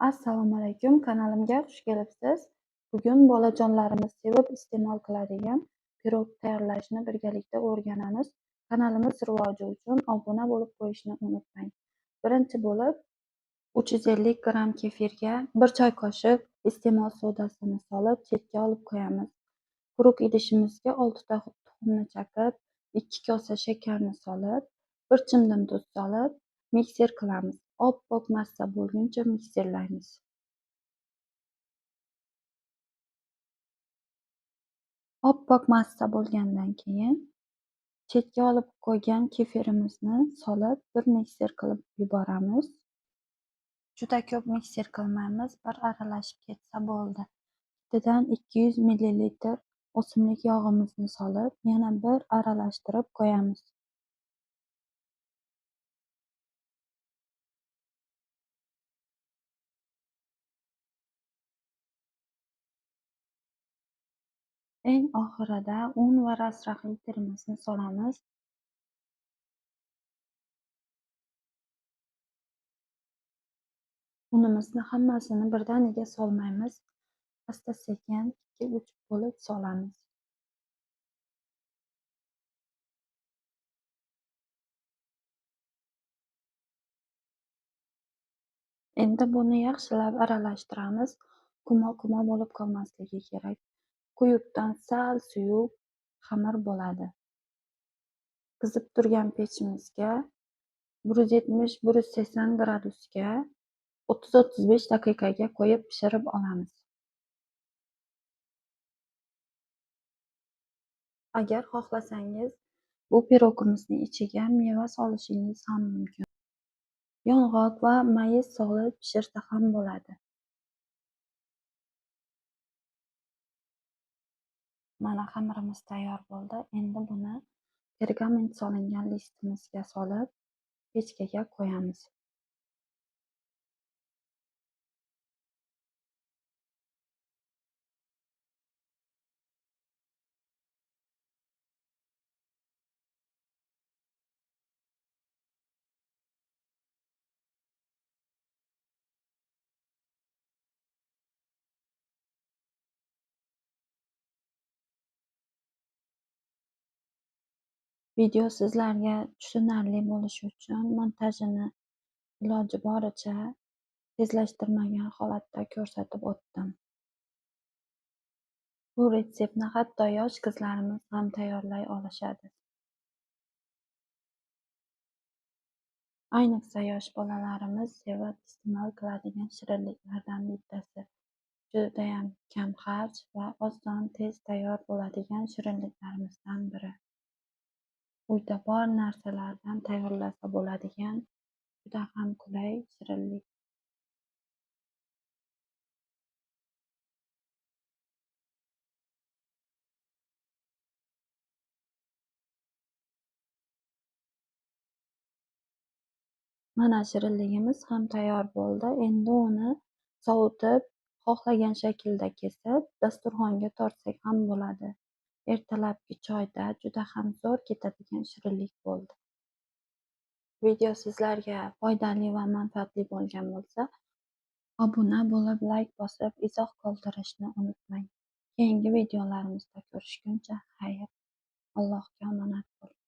Assalomu alaykum, kanalimga xush kelibsiz. Bugun bolajonlarimiz sevib iste'mol qiladigan pirog tayyorlashni birgalikda o'rganamiz. Kanalimiz rivoji uchun obuna bo'lib qo'yishni unutmang. Birinchi bo'lib 350 gramm kefirga 1 choy qoshiq iste'mol sodasini solib chetga olib qo'yamiz. Quruq idishimizga 6 ta tuxumni chaqib, 2 kosa shakarni solib, 1 chimdim tuz solib mikser qilamiz. Oppoq massa bo'lguncha mikserlaymiz. Oppoq massa bo'lgandan keyin chetga olib qo'ygan kefirimizni solib, bir mikser qilib yuboramiz. Juda ko'p mikser qilmaymiz, bir aralashib ketsa bo'ldi. Ketidan 200 ml o'simlik yog'imizni solib, yana bir aralashtirib qo'yamiz. Eng oxirida un va rasraxil terimizni solamiz. Unimizni hammasini birdaniga solmaymiz. Asta-sekin 2-3 bo'lib solamiz. Endi buni yaxshilab aralashtiramiz. Quma-quma bo'lib qolmasligi kerak. Quyuqdan sal suyuq xamir bo'ladi. Qizib turgan pechimizga 170-180 gradusga 30-35 daqiqaga qo'yib pishirib olamiz. Agar xohlasangiz, bu pirogimizning ichiga meva solishingiz ham mumkin. Yong'oq va mayiz solib pishirsa ham bo'ladi. Mana xamirimiz tayyor bo'ldi. Endi buni pergament solingan listimizga solib, pechkaga qo'yamiz. Video sizlarga tushunarli bo'lishi uchun montajini iloji boricha tezlashtirmagan holatda ko'rsatib o'tdim. Bu retseptni hatto yosh qizlarimiz ham tayyorlay olishadi. Ayniqsa yosh bolalarimiz sevib iste'mol qiladigan shirinliklardan bittasi. Judayam kam xarj va oson, tez tayyor bo'ladigan shirinliklarimizdan biri. Uyda bor narsalardan tayyorlasa bo'ladigan juda ham qulay shirinlik. Mana shirinligimiz ham tayyor bo'ldi. Endi uni sovutib, xohlagan shaklda kesib, dasturxonga tortsak ham bo'ladi. Ertalabki choyda juda ham zo'r ketadigan shirinlik bo'ldi. Video sizlarga foydali va manfaatli bo'lgan bo'lsa, obuna bo'lib, layk bosib, izoh qoldirishni unutmang. Keyingi videolarimizda ko'rishguncha xayr, Allohga omonat bo'ling.